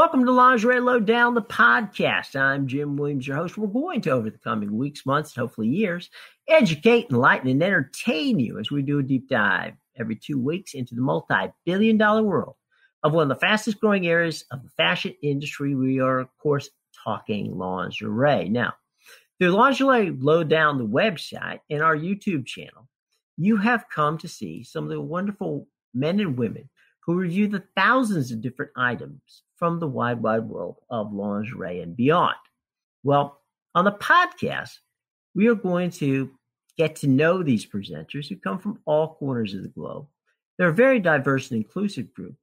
Welcome to Lingerie Lowdown, the podcast. I'm Jim Williams, your host. We're going to, over the coming weeks, months, and hopefully years, educate, enlighten, and entertain you as we do a deep dive every 2 weeks into the multi-billion-dollar world of one of the fastest-growing areas of the fashion industry. We are, of course, talking lingerie. Now, through Lingerie Lowdown, the website, and our YouTube channel, you have come to see some of the wonderful men and women who review the thousands of different items from the wide, wide world of lingerie and beyond. Well, on the podcast, we are going to get to know these presenters who come from all corners of the globe. They're a very diverse and inclusive group.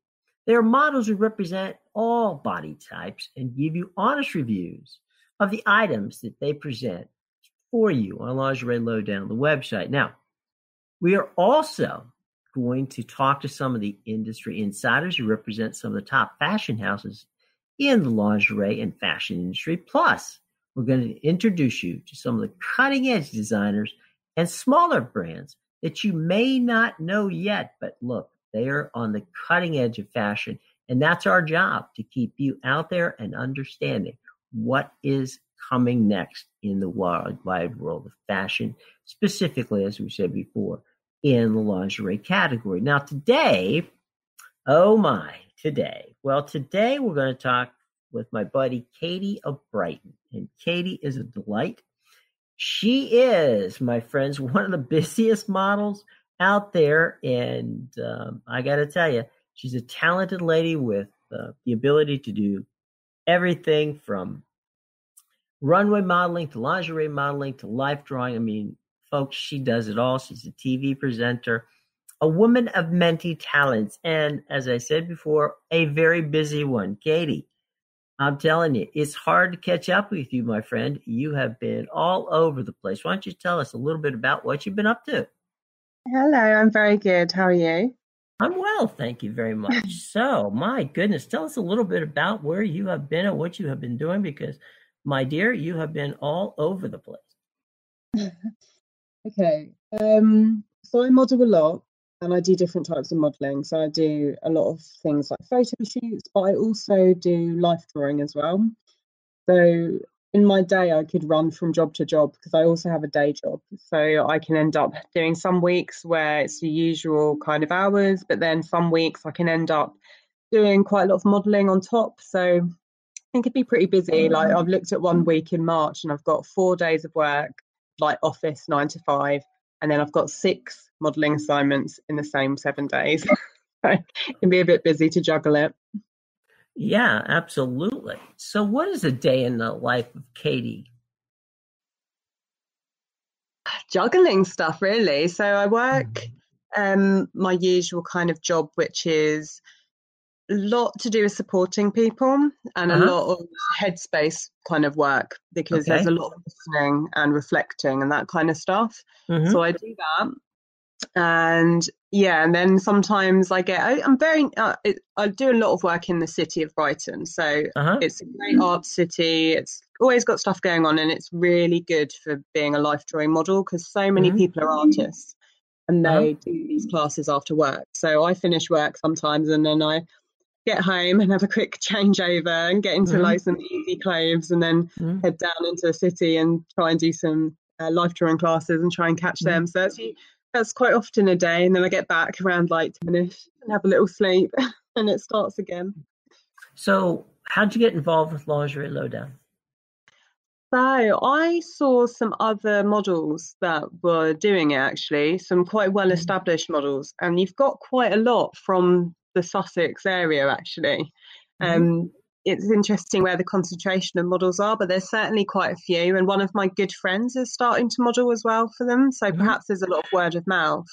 They are models who represent all body types and give you honest reviews of the items that they present for you on Lingerie Lowdown, the website. Now, we are also going to talk to some of the industry insiders who represent some of the top fashion houses in the lingerie and fashion industry. Plus, we're going to introduce you to some of the cutting-edge designers and smaller brands that you may not know yet. But look, they are on the cutting edge of fashion, and that's our job, to keep you out there and understanding what is coming next in the wide, wide world of fashion, specifically, as we said before, in the lingerie category. Now, today, today we're going to talk with my buddy Katie of Brighton. And Katie is a delight. She is, my friends, one of the busiest models out there. And I got to tell you, she's a talented lady with the ability to do everything from runway modeling to lingerie modeling to life drawing. I mean, folks, she does it all. She's a TV presenter, a woman of many talents, and as I said before, a very busy one. Katie, I'm telling you, it's hard to catch up with you, my friend. You have been all over the place. Why don't you tell us a little bit about what you've been up to? Hello, I'm very good. How are you? I'm well, thank you very much. So, my goodness, tell us a little bit about where you have been and what you have been doing, because, my dear, you have been all over the place. Okay, so I model a lot and I do different types of modeling. So I do a lot of things like photo shoots, but I also do life drawing as well. So in my day, I could run from job to job because I also have a day job. So I can end up doing some weeks where it's the usual kind of hours, but then some weeks I can end up doing quite a lot of modeling on top. So I think it'd be pretty busy. Like, I've looked at 1 week in March and I've got 4 days of work, like office 9 to 5, and then I've got 6 modeling assignments in the same 7 days. So it can be a bit busy to juggle it. Yeah, absolutely. So what is a day in the life of Katie? Juggling stuff, really. So I work my usual kind of job, which is a lot to do with supporting people and a lot of headspace kind of work, because there's a lot of listening and reflecting and that kind of stuff. So I do that. And yeah, and then sometimes I do a lot of work in the city of Brighton. So it's a great art city. It's always got stuff going on, and it's really good for being a life drawing model because so many people are artists and they do these classes after work. So I finish work sometimes and then I get home and have a quick changeover and get into like some easy clothes and then head down into the city and try and do some life drawing classes and try and catch them. So that's quite often a day, and then I get back around like 10ish and have a little sleep and it starts again. So how'd you get involved with Lingerie Lowdown? So I saw some other models that were doing it, actually, some quite well established models, and you've got quite a lot from the Sussex area, actually. It's interesting where the concentration of models are, but there's certainly quite a few. And one of my good friends is starting to model as well for them. So perhaps there's a lot of word of mouth.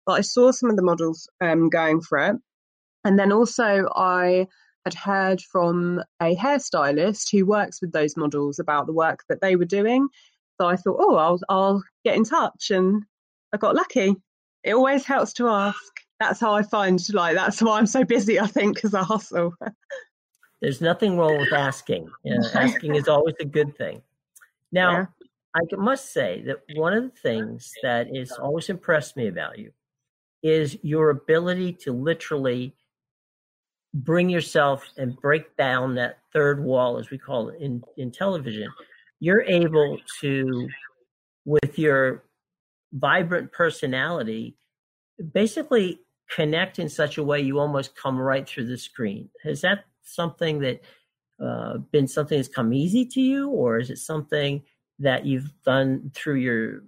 But I saw some of the models going for it. And then also I had heard from a hairstylist who works with those models about the work that they were doing. So I thought, I'll get in touch. And I got lucky. It always helps to ask. That's how I find, that's why I'm so busy, I think, because I hustle. There's nothing wrong with asking. Asking is always a good thing. Now, I must say that one of the things that has always impressed me about you is your ability to literally bring yourself and break down that third wall, as we call it in television, you're able to, with your vibrant personality, basically connect in such a way you almost come right through the screen. Is that something that been something that's come easy to you, or is it something that you've done through your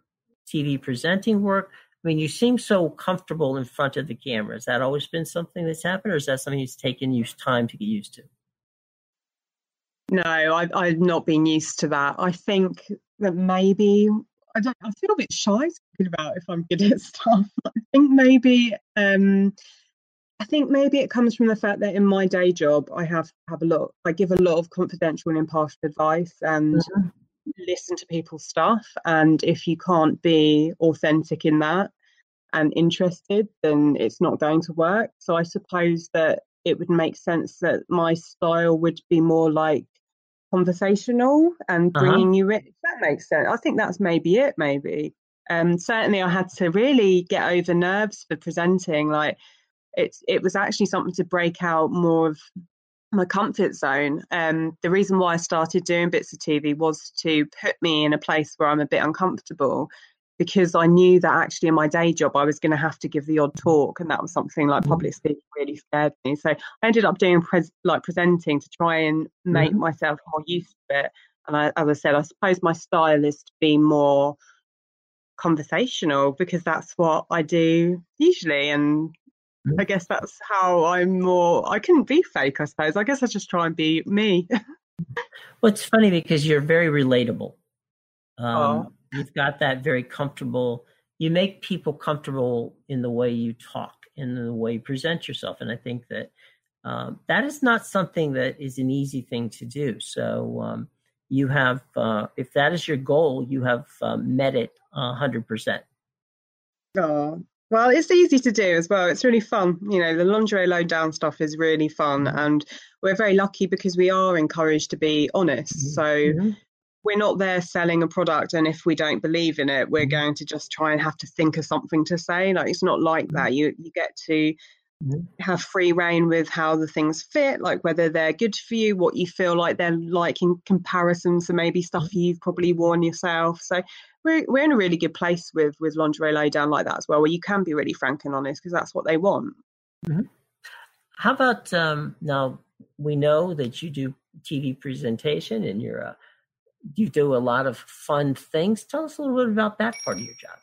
TV presenting work? I mean, you seem so comfortable in front of the camera. Has that always been something that's happened, or is that something that's taken you time to get used to? No, I've not been used to that. I think that maybe I feel a bit shy talking about if I'm good at stuff. I think maybe it comes from the fact that in my day job I I give a lot of confidential and impartial advice and listen to people's stuff. And if you can't be authentic in that and interested, then it's not going to work. So I suppose that it would make sense that my style would be more like conversational and bringing you in. If that makes sense. I think that's maybe it. Certainly I had to really get over nerves for presenting. Like it was actually something to break out more of my comfort zone. The reason why I started doing bits of TV was to put me in a place where I'm a bit uncomfortable, because I knew that actually in my day job I was going to have to give the odd talk, and that was something like public speaking really scared me. So I ended up doing presenting to try and make myself more used to it. And as I said, I suppose my style is to be more conversational because that's what I do usually. And I guess that's how I couldn't be fake, I suppose. I guess I just try and be me. Well, it's funny because you're very relatable. You've got that very comfortable, you make people comfortable in the way you talk and in the way you present yourself. And I think that that is not something that is an easy thing to do. So you have, if that is your goal, you have met it 100%. Oh, well, it's easy to do as well. It's really fun. You know, the lingerie low down stuff is really fun. And we're very lucky because we are encouraged to be honest. So we're not there selling a product, and if we don't believe in it, we're going to just try and have to think of something to say. Like, it's not like that. You get to have free reign with how the things fit, like whether they're good for you, what you feel like they're like in comparison to maybe stuff you've probably worn yourself. So we're in a really good place with lingerie lay down like that as well, where you can be really frank and honest because that's what they want. How about now we know that you do TV presentation and you do a lot of fun things. Tell us a little bit about that part of your job.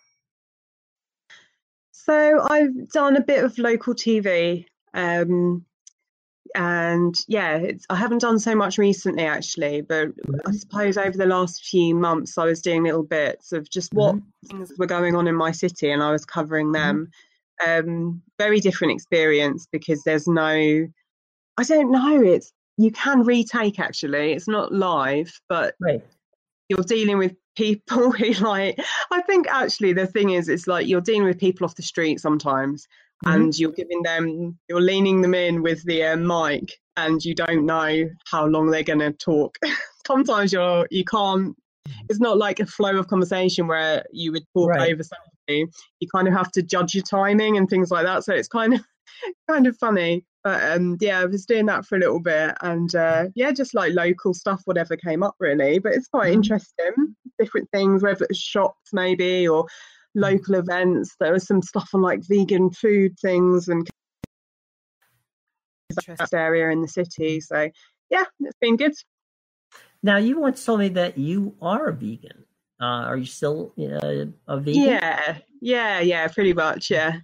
So I've done a bit of local TV, and yeah, I haven't done so much recently actually, but I suppose over the last few months I was doing little bits of just what things were going on in my city, and I was covering them. Very different experience because there's no, I don't know, you can retake actually, it's not live, but you're dealing with people who I think actually the thing is, it's like you're dealing with people off the street sometimes, and you're leaning them in with the mic, and you don't know how long they're going to talk. Sometimes you can't, it's not like a flow of conversation where you would talk over something. You kind of have to judge your timing and things like that. So it's kind of funny. But yeah, I was doing that for a little bit, and yeah, just like local stuff, whatever came up really. But it's quite interesting, different things, whether it's shops maybe or local events. There was some stuff on like vegan food things and that area in the city. So yeah, it's been good. Now, you once told me that you are a vegan. Are you still a vegan? Yeah, pretty much, yeah.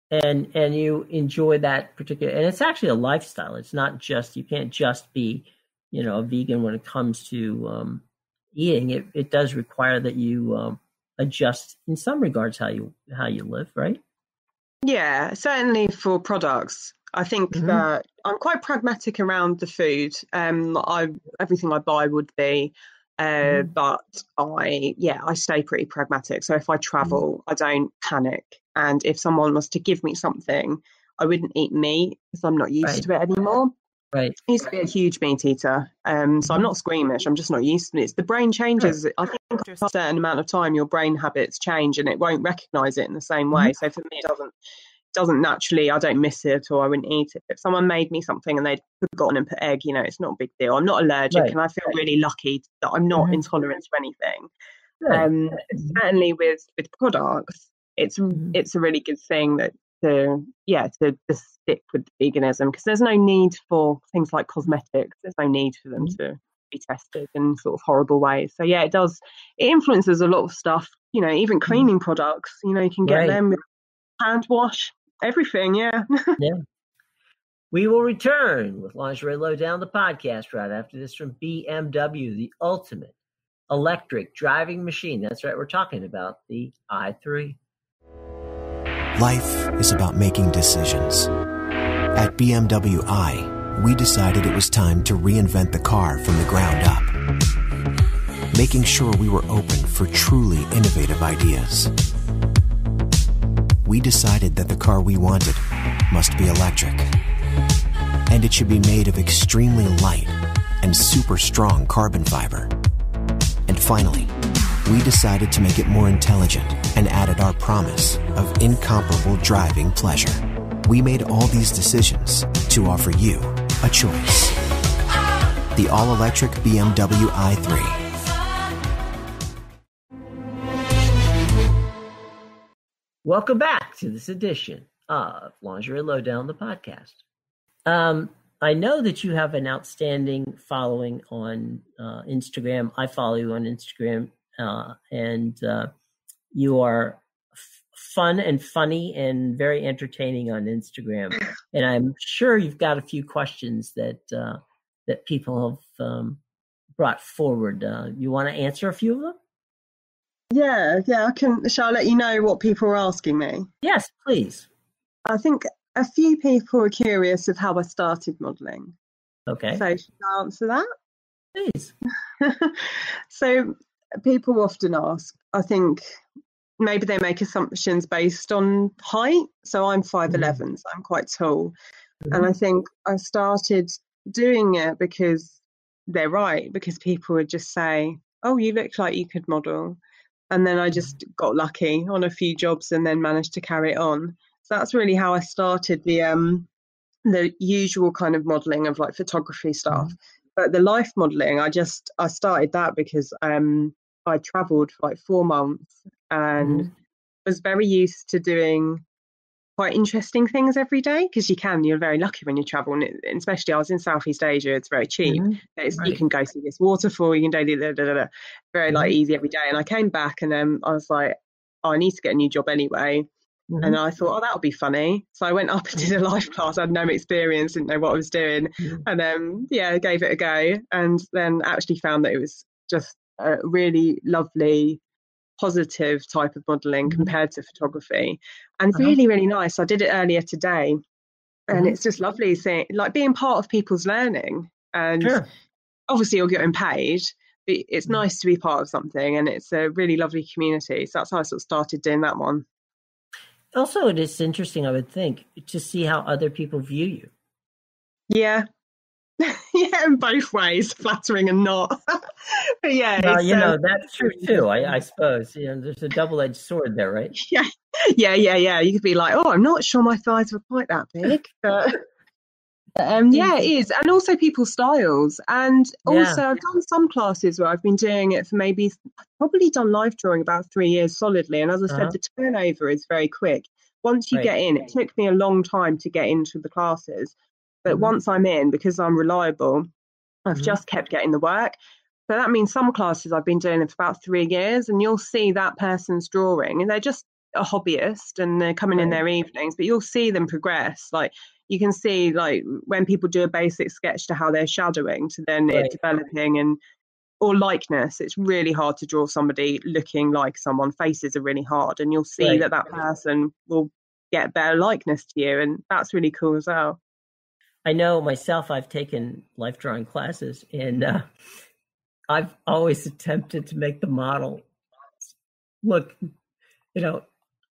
And you enjoy that particular, and it's actually a lifestyle. It's not just, you can't just be, a vegan when it comes to eating. It does require that you adjust in some regards how you live, right? Yeah, certainly for products. I think that I'm quite pragmatic around the food. Everything I buy would be, but I stay pretty pragmatic. So if I travel, I don't panic. And if someone was to give me something, I wouldn't eat meat because I'm not used to it anymore. I used to be a huge meat eater. So I'm not squeamish. I'm just not used to it. The brain changes. I think after a certain amount of time, your brain habits change and it won't recognise it in the same way. So for me, it doesn't naturally, I don't miss it or I wouldn't eat it. If someone made me something and they'd forgotten and put egg, you know, it's not a big deal. I'm not allergic, Right. and I feel really lucky that I'm not intolerant to anything. Good. Certainly with products, it's a really good thing that to stick with veganism, because there's no need for things like cosmetics. There's no need for them to be tested in sort of horrible ways. So yeah, it influences a lot of stuff, you know, even cleaning products, you know, you can get them with hand wash, everything. Yeah. We will return with Lingerie Lowdown, the podcast, right after this from BMW, the ultimate electric driving machine. That's right, we're talking about the i3. Life is about making decisions. At BMW i, we decided it was time to reinvent the car from the ground up, making sure we were open for truly innovative ideas. We decided that the car we wanted must be electric, and it should be made of extremely light and super strong carbon fiber. And finally, we decided to make it more intelligent and added our promise of incomparable driving pleasure. We made all these decisions to offer you a choice. The all-electric BMW i3. Welcome back to this edition of Lingerie Lowdown, the podcast. I know that you have an outstanding following on Instagram. I follow you on Instagram, and you are fun and funny and very entertaining on Instagram. And I'm sure you've got a few questions that people have brought forward. You want to answer a few of them? Yeah, I can. Shall I let you know what people are asking me? Yes, please. I think a few people are curious of how I started modelling. Okay. So should I answer that? Please. So people often ask, I think maybe they make assumptions based on height. So I'm 5'11", so I'm quite tall. And I think I started doing it because they're right, because people would just say, oh, you look like you could model. And then I just got lucky on a few jobs and then managed to carry it on. So that's really how I started the usual kind of modelling of like photography stuff. But the life modelling, I started that because I travelled for like 4 months and was very used to doing quite interesting things every day, because you're very lucky when you travel, and especially I was in Southeast Asia, it's very cheap. You can go see this waterfall, you can do very like easy every day. And I came back and then I was like, oh, I need to get a new job anyway. And I thought, oh, that'll be funny. So I went up and did a life class. I had no experience, didn't know what I was doing. And then, gave it a go. And then actually found that it was just a really lovely, positive type of modelling compared to photography. And really, really nice. I did it earlier today. And it's just lovely seeing, like, being part of people's learning. And obviously you're getting paid, but it's nice to be part of something. And it's a really lovely community. So that's how I sort of started doing that one. Also, it is interesting, I would think, to see how other people view you. Yeah. In both ways, flattering and not. But yeah. Well, that's true too, I suppose. There's a double-edged sword there, right? Yeah. You could be like, oh, I'm not sure my thighs were quite that big. But it is. And also people's styles. And also I've done some classes where I've been doing it for probably done live drawing about 3 years solidly. And as I said, the turnover is very quick. Once you get in, it took me a long time to get into the classes. But once I'm in, because I'm reliable, I've just kept getting the work. So that means some classes I've been doing it for about 3 years, and you'll see that person's drawing, and they're just a hobbyist and they're coming in their evenings, but you'll see them progress. Like, you can see, like, when people do a basic sketch to how they're shadowing to then it developing or likeness. It's really hard to draw somebody looking like someone. Faces are really hard, and you'll see that person will get better likeness to you, and that's really cool as well. I know myself, I've taken life drawing classes, and I've always attempted to make the model look,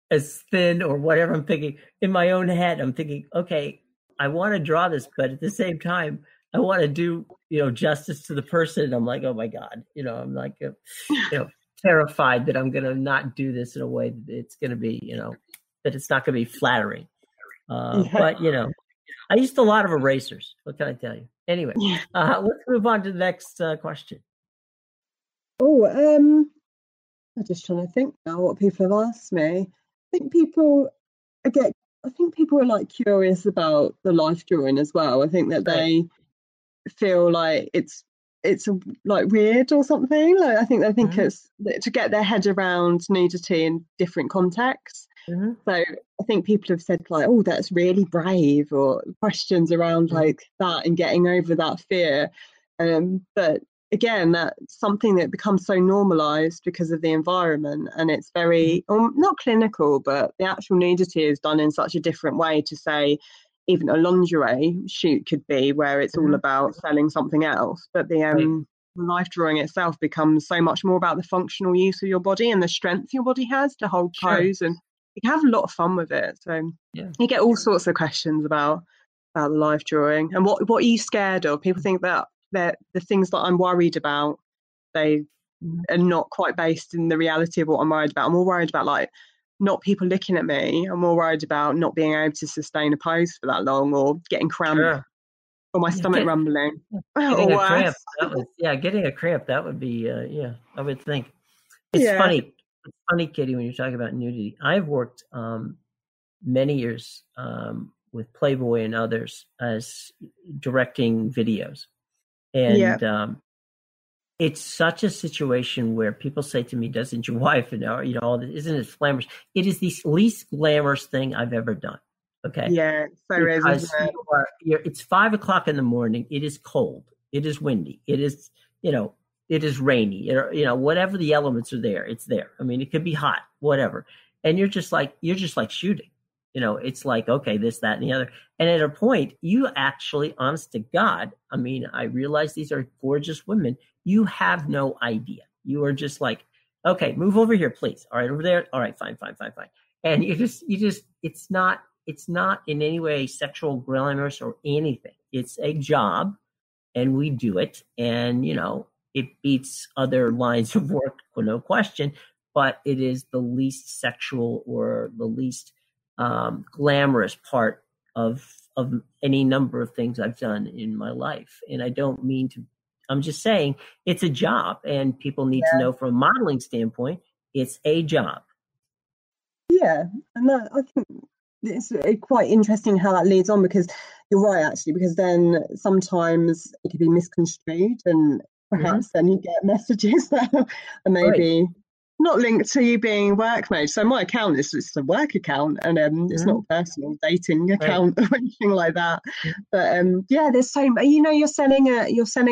as thin or whatever. I'm thinking in my own head, I'm thinking, okay, I want to draw this, but at the same time, I want to do, justice to the person. I'm like, oh my God, I'm like, terrified that I'm going to not do this in a way that it's going to be, that it's not going to be flattering. But, I used a lot of erasers. What can I tell you? Anyway, let's move on to the next question. Oh, I'm just trying to think now what people have asked me. I think people are like curious about the life drawing as well. I think that they feel like it's like weird or something. Like I think it's to get their head around nudity in different contexts. So I think people have said like, oh, that's really brave, or questions around like that and getting over that fear. But again, that's something that becomes so normalized because of the environment, and it's very not clinical, but the actual nudity is done in such a different way to say even a lingerie shoot could be, where it's all about selling something else. But the life drawing itself becomes so much more about the functional use of your body and the strength your body has to hold pose, and you can have a lot of fun with it. So you get all sorts of questions about the life drawing and what are you scared of. People think that the things that I'm worried about, they are not quite based in the reality of what I'm worried about. I'm more worried about like not people looking at me. I'm more worried about not being able to sustain a pose for that long, or getting cramp, or my stomach rumbling. Getting a cramp. Getting a cramp. That would be I would think. It's funny. It's funny, Kitty, when you're talking about nudity. I've worked many years with Playboy and others as directing videos. And it's such a situation where people say to me, doesn't your wife know, all this, isn't it glamorous? It is the least glamorous thing I've ever done. Okay. Yeah, so is, isn't it? It's 5:00 in the morning. It is cold. It is windy. It is, it is rainy. Whatever the elements are there, it's there. I mean, it could be hot, whatever. And you're just like shooting. It's like, okay, this, that, and the other. And at a point, you actually, honest to God, I mean, I realize these are gorgeous women. You have no idea. You are just like, okay, move over here, please. All right, over there. All right, fine. And you just, it's not in any way sexual glamorous or anything. It's a job, and we do it. And, it beats other lines of work, no question, but it is the least sexual or the least glamorous part of any number of things I've done in my life. And I don't mean to, I'm just saying it's a job, and people need to know from a modeling standpoint, it's a job. Yeah. And that, I think it's quite interesting how that leads on, because you're right, actually, because then sometimes it can be misconstrued, and perhaps then you get messages that are maybe not linked to you being work mode. So my account is a work account, and it's not a personal dating account or anything like that. But there's so you're selling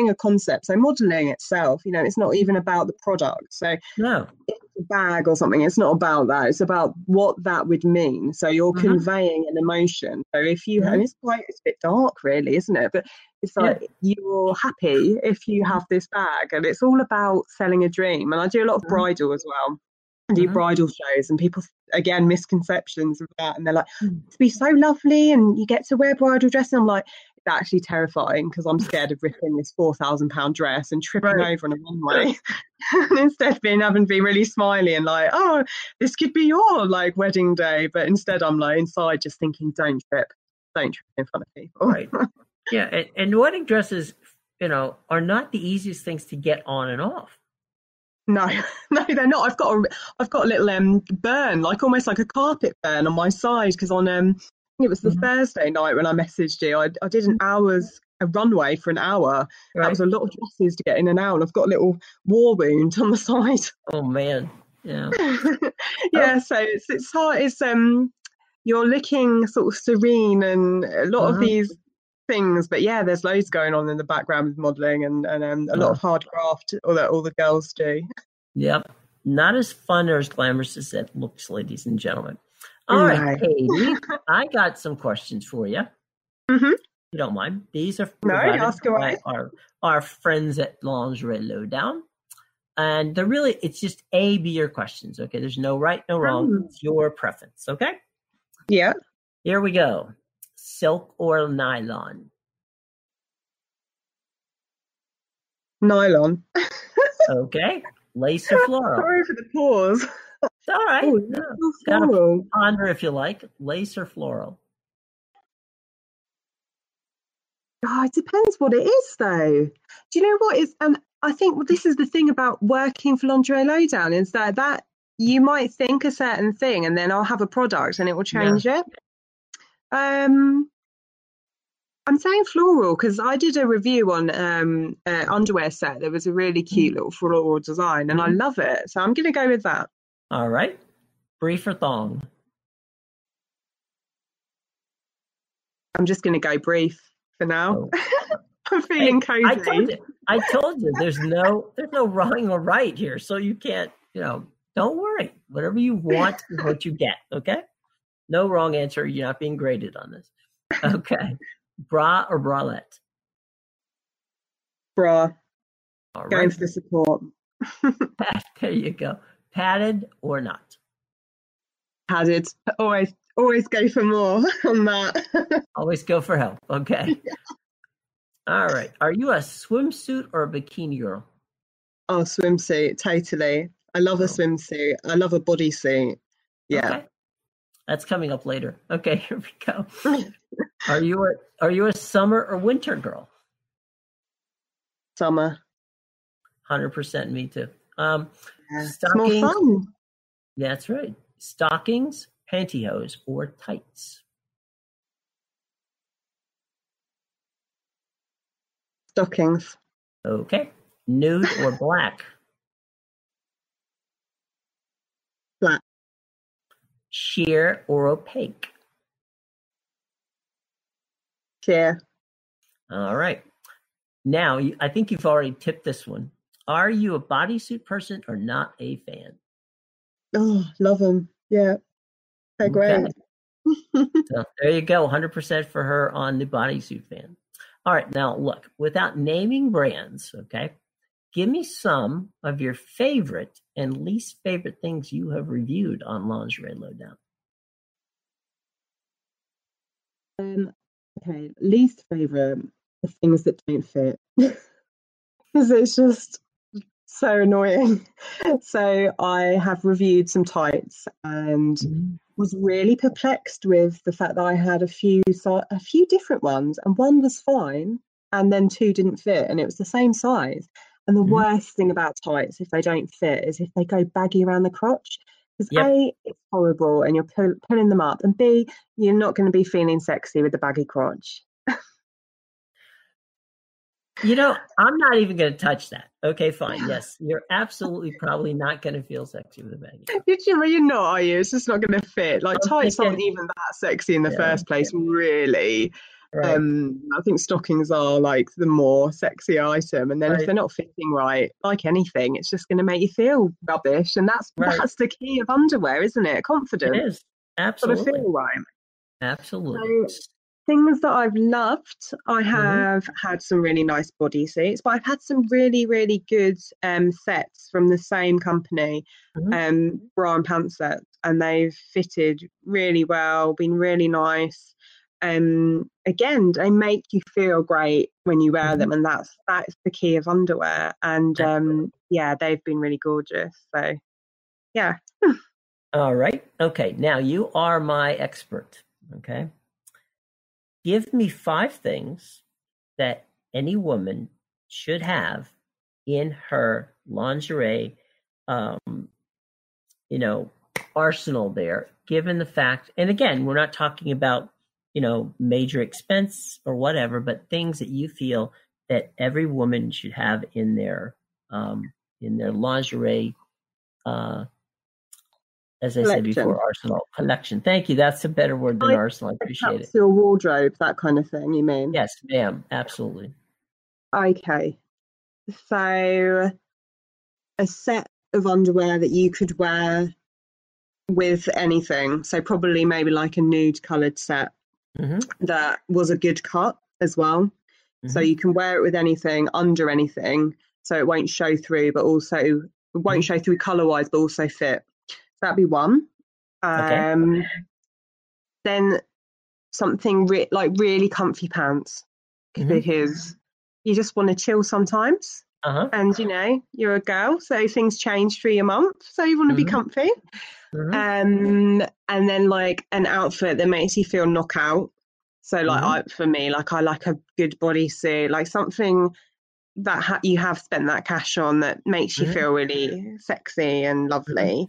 a concept. So modeling itself, it's not even about the product. So no, it's a bag or something. It's not about that. It's about what that would mean. So you're conveying an emotion. So if you and it's a bit dark, really, isn't it? But it's like you're happy if you have this bag, and it's all about selling a dream. And I do a lot of bridal as well. I do bridal shows, and people, again, misconceptions of that. And they're like, to be so lovely and you get to wear bridal dress. And I'm like, it's actually terrifying, because I'm scared of ripping this £4,000 dress and tripping over on a runway. Instead having to be really smiley and like, oh, this could be your like wedding day. But instead I'm like inside just thinking, don't trip in front of people. Right. Yeah, and wedding dresses, are not the easiest things to get on and off. No, they're not. I've got a little burn, like almost like a carpet burn on my side, because on it was the Thursday night when I messaged you. I did a runway for an hour. Right. That was a lot of dresses to get in and out, and I've got a little war wound on the side. Oh man, yeah. So it's hard. It's you're looking sort of serene and a lot of these things, but there's loads going on in the background with modeling and a lot of hard graft that all the girls do. Yep, not as fun or as glamorous as it looks, ladies and gentlemen. All right, Katie, I got some questions for you. You don't mind? These are ask away. By our friends at Lingerie Lowdown, and it's just A, B, your questions. Okay, there's no right, no wrong. It's your preference. Okay. Yeah. Here we go. Silk or nylon? Nylon. Okay. Lace or floral? Sorry for the pause. It's all right. Gotta ponder if you like. Lace or floral? Oh, it depends what it is, though. Do you know what is? And I think this is the thing about working for Lingerie Lowdown is that you might think a certain thing, and then I'll have a product, and it will change it. I'm saying floral because I did a review on underwear set. There was a really cute little floral design, and I love it. So I'm going to go with that. All right. Brief or thong? I'm just going to go brief for now. I'm feeling cozy. I told you there's no wrong or right here, so you can't, don't worry. Whatever you want is what you get, okay? No wrong answer. You're not being graded on this. Okay. Bra or bralette? Bra. All right. Going for the support. There you go. Padded or not? Padded. Always go for more on that. Always go for help. Okay. Yeah. All right. Are you a swimsuit or a bikini girl? Oh, swimsuit. Totally. I love a swimsuit. I love a bodysuit. Yeah. Okay. That's coming up later. Okay, here we go. Are you a summer or winter girl? Summer. 100% me too. It's more fun. Yeah, that's right. Stockings, pantyhose, or tights? Stockings. Okay. Nude or black? Black. Sheer or opaque? Sheer. All right. Now, I think you've already tipped this one. Are you a bodysuit person or not a fan? Oh, love them. Yeah. They're great. So there you go. 100% for her on the bodysuit fan. All right. Now, look, without naming brands, okay, give me some of your favorite and least favorite things you have reviewed on Lingerie Lowdown. Okay, least favorite are things that don't fit. Because it's just so annoying. So I have reviewed some tights and was really perplexed with the fact that I had a few different ones, and one was fine and then two didn't fit, and it was the same size. And the worst thing about tights, if they don't fit, is if they go baggy around the crotch. Because A, it's horrible and you're pulling them up, and B, you're not going to be feeling sexy with the baggy crotch. I'm not even going to touch that. Okay, fine. Yes, you're absolutely probably not going to feel sexy with a baggy crotch. You're not, are you? It's just not going to fit. Like, tights aren't even that sexy in the first place, really. Right. I think stockings are like the more sexy item, and then if they're not fitting right, like anything, it's just going to make you feel rubbish, and that's the key of underwear, isn't it? Confidence. It is. Absolutely. Got to feel right. Absolutely. So, things that I've loved, I have had some really nice bodysuits, but I've had some really, really good sets from the same company, bra and pants sets, and they've fitted really well, been really nice. Again, they make you feel great when you wear them, and that's the key of underwear. And they've been really gorgeous. So, yeah. All right. Okay. Now you are my expert. Okay. Give me 5 things that any woman should have in her lingerie, arsenal there, given the fact, and again, we're not talking about, major expense or whatever, but things that you feel that every woman should have in their lingerie, as I said before, arsenal collection. Thank you. That's a better word than arsenal. I appreciate it. Your wardrobe, that kind of thing, you mean? Yes, ma'am. Absolutely. Okay. So a set of underwear that you could wear with anything. So probably maybe like a nude coloured set that was a good cut as well. So you can wear it with anything, under anything, so it won't show through, but also it won't show through colour-wise, but also fit. That'd be one. Then something like really comfy pants, because you just want to chill sometimes. And you're a girl, so things change through your month, so you want to be comfy. And then like an outfit that makes you feel knockout. So like for me, like I like a good bodysuit, like something that you have spent that cash on that makes you feel really sexy and lovely.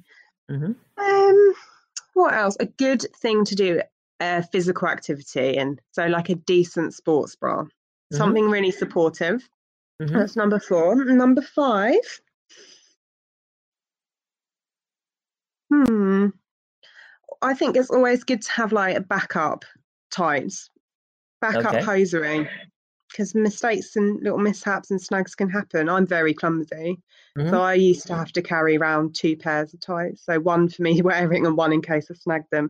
What else? A good thing to do, physical activity, and so like a decent sports bra, something really supportive. That's number 4. Number 5. I think it's always good to have like a backup tights, backup hosiery, because mistakes and little mishaps and snags can happen. I'm very clumsy, so I used to have to carry around 2 pairs of tights, so one for me wearing and one in case I snagged them.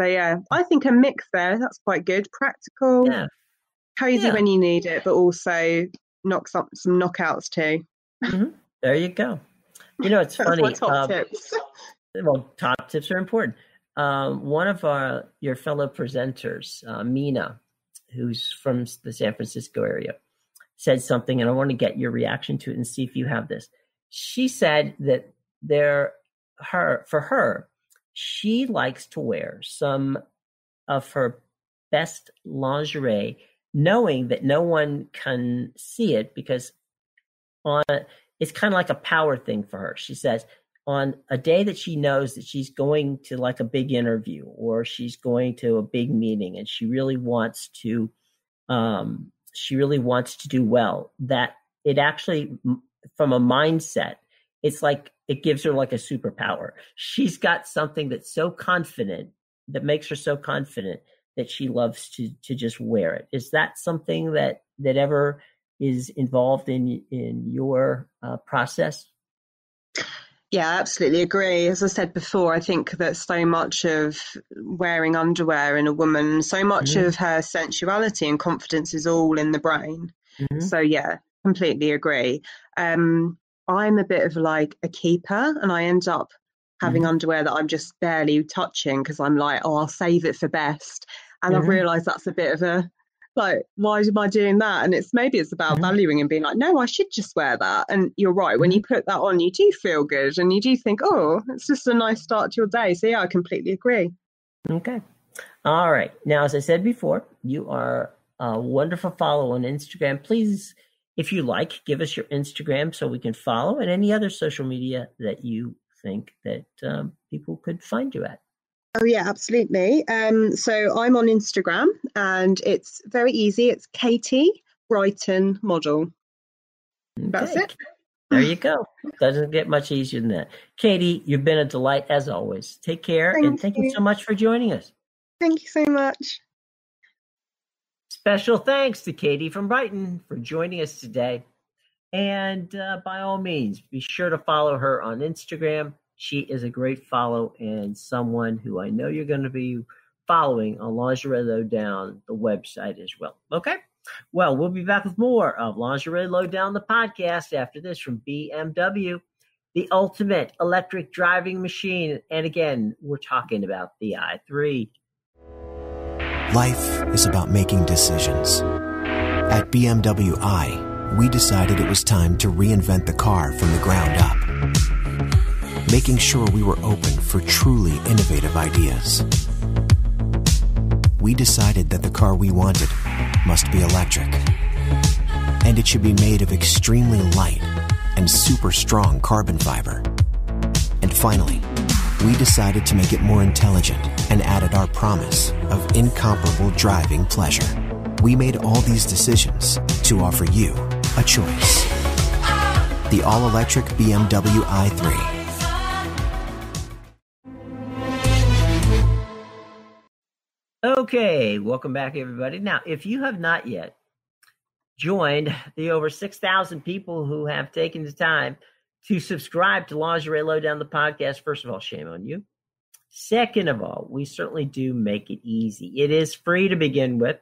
So yeah, I think a mix there, that's quite good. Practical, cozy when you need it, but also knock some knockouts too. There you go. You know, it's funny. My top tips. Well, top tips are important. One of your fellow presenters, Mina, who's from the San Francisco area, said something, and I want to get your reaction to it and see if you have this. She said that for her, she likes to wear some of her best lingerie, knowing that no one can see it because it's kind of like a power thing for her. She says, on a day that she knows that she's going to like a big interview or she's going to a big meeting and she really wants to do well, that it actually, from a mindset, it's like it gives her like a superpower. She's got something that's so confident, that makes her so confident that she loves to just wear it. Is that something that ever is involved in your process? Yeah, absolutely agree. As I said before, I think that so much of wearing underwear in a woman, so much of her sensuality and confidence is all in the brain. So yeah, completely agree. I'm a bit of like a keeper, and I end up having underwear that I'm just barely touching because I'm like, oh, I'll save it for best. And I've realised that's a bit of a, like, why am I doing that? And maybe it's about valuing and being like, no, I should just wear that. And you're right, when you put that on, you do feel good and you do think, oh, it's just a nice start to your day. So yeah, I completely agree. Okay. All right. Now, as I said before, you are a wonderful follow on Instagram. Please, if you like, give us your Instagram so we can follow, and any other social media that you think that people could find you at. Oh, yeah, absolutely. So I'm on Instagram and it's very easy. It's Katie Brighton Model. Okay. That's it. There you go. Doesn't get much easier than that. Katie, you've been a delight as always. Take care. Thank you so much for joining us. Thank you so much. Special thanks to Katie from Brighton for joining us today. And by all means, be sure to follow her on Instagram. She is a great follow and someone who I know you're going to be following on Lingerie Lowdown, the website as well. Okay? Well, we'll be back with more of Lingerie Lowdown, the podcast, after this from BMW, the ultimate electric driving machine. And again, we're talking about the i3. Life is about making decisions. At BMW i, we decided it was time to reinvent the car from the ground up, making sure we were open for truly innovative ideas. We decided that the car we wanted must be electric, and it should be made of extremely light and super strong carbon fiber. And finally, we decided to make it more intelligent and added our promise of incomparable driving pleasure. We made all these decisions to offer you a choice. The all-electric BMW i3. Okay, welcome back, everybody. Now, if you have not yet joined the over 6,000 people who have taken the time to subscribe to Lingerie Lowdown, the podcast, first of all, shame on you. Second of all, we certainly do make it easy. It is free to begin with.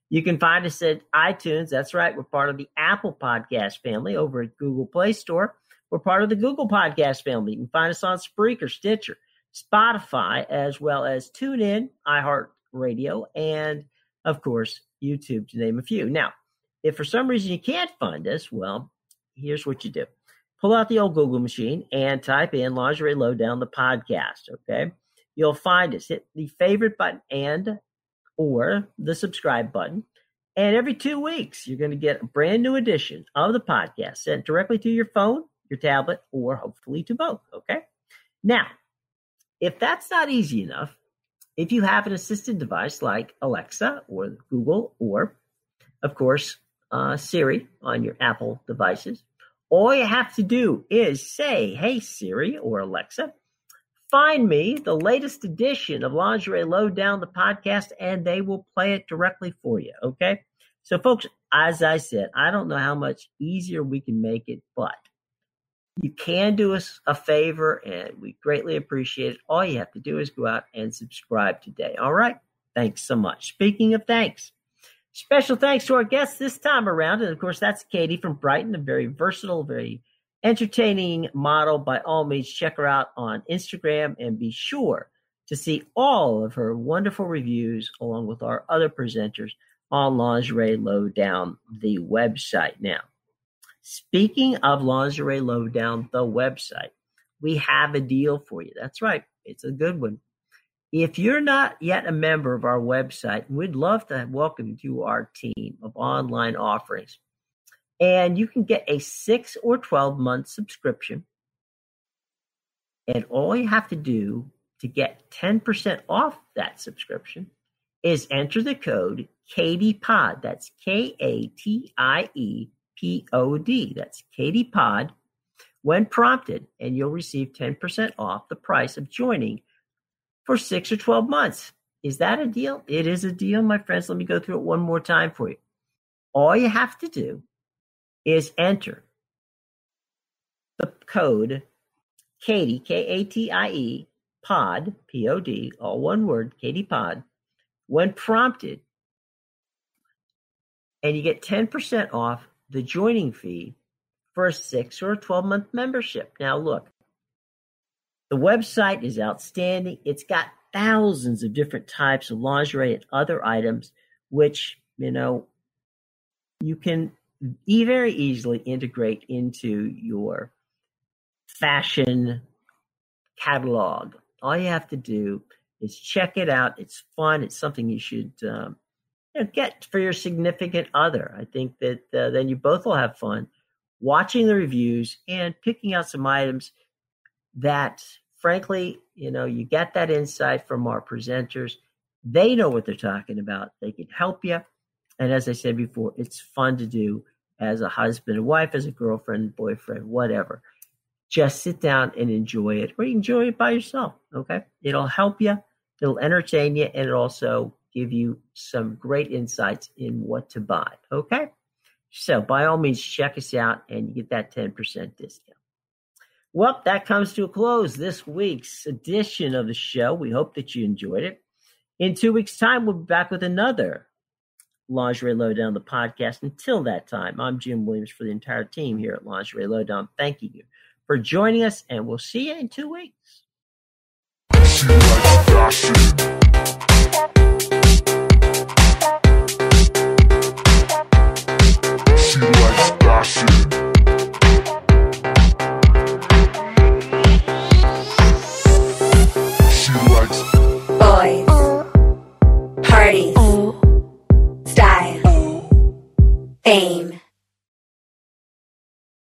You can find us at iTunes. That's right. We're part of the Apple Podcast family over at Google Play Store. We're part of the Google Podcast family. You can find us on Spreaker, Stitcher, Spotify, as well as TuneIn, iHeartRadio, and, of course, YouTube, to name a few. Now, if for some reason you can't find us, well, here's what you do. Pull out the old Google machine and type in Lingerie Lowdown, the podcast, okay? You'll find us. Hit the favorite button or the subscribe button. And every 2 weeks, you're going to get a brand new edition of the podcast sent directly to your phone, your tablet, or hopefully to both. Okay. Now, if that's not easy enough, if you have an assisted device like Alexa or Google or, of course, Siri on your Apple devices, all you have to do is say, hey, Siri or Alexa, find me the latest edition of Lingerie Lowdown, the podcast, and they will play it directly for you, okay? So, folks, as I said, I don't know how much easier we can make it, but you can do us a favor, and we greatly appreciate it. All you have to do is go out and subscribe today, all right? Thanks so much. Speaking of thanks, special thanks to our guests this time around, and, of course, that's Katie from Brighton, a very versatile, very entertaining model. By all means, check her out on Instagram and be sure to see all of her wonderful reviews along with our other presenters on Lingerie Lowdown, the website. Now, speaking of Lingerie Lowdown, the website, we have a deal for you. That's right. It's a good one. If you're not yet a member of our website, we'd love to welcome you to our team of online offerings. And you can get a 6 or 12-month subscription. And all you have to do to get 10% off that subscription is enter the code KatiePod. That's KATIEPOD. That's KatiePod when prompted, and you'll receive 10% off the price of joining for 6 or 12 months. Is that a deal? It is a deal, my friends. Let me go through it one more time for you. All you have to do is enter the code Katie, KATIE, pod, POD, all one word, KatiePod, when prompted, and you get 10% off the joining fee for a 6 or a 12-month membership. Now, look, the website is outstanding. It's got thousands of different types of lingerie and other items, which, you can very easily integrate into your fashion catalog. All you have to do is check it out. It's fun. It's something you should get for your significant other. I think that then you both will have fun watching the reviews and picking out some items that, frankly, you get that insight from our presenters. They know what they're talking about. They can help you. And as I said before, it's fun to do as a husband and wife, as a girlfriend, boyfriend, whatever. Just sit down and enjoy it, or you enjoy it by yourself, okay? It'll help you, it'll entertain you, and it'll also give you some great insights in what to buy, okay? So by all means, check us out, and you get that 10% discount. Well, that comes to a close this week's edition of the show. We hope that you enjoyed it. In 2 weeks' time, we'll be back with another Lingerie Lowdown, the podcast. Until that time, I'm Jim Williams for the entire team here at Lingerie Lowdown. Thank you for joining us, and we'll see you in 2 weeks. Boys, parties, style, fame.